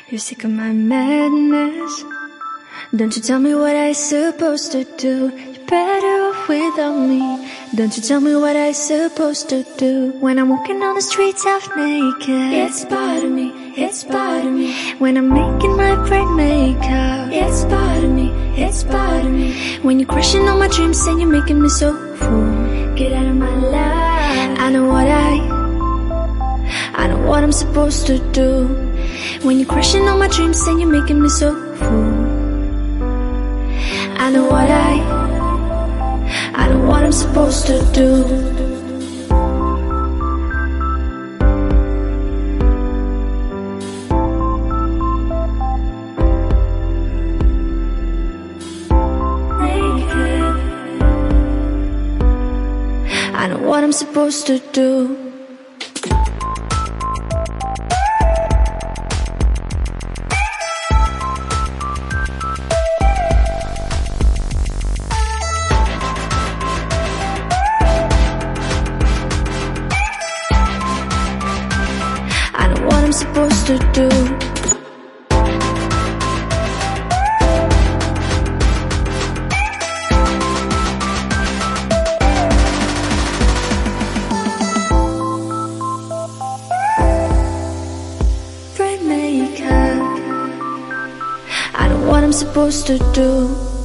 You're sick of my madness. Don't you tell me what I supposed to do. You're better off without me. Don't you tell me what I supposed to do. When I'm walking on the streets half naked, it's bothering me, it's bothering me. When I'm making my bright makeup, it's bothering me, it's bothering me. When you're crushing on my dreams and you're making me so full, get out of my life. I know what I'm supposed to do. When you're crushing on my dreams and you're making me so full, I know what I'm supposed to do. I know what I'm supposed to do. I know what I'm supposed to do. Bright makeup. I know what I'm supposed to do.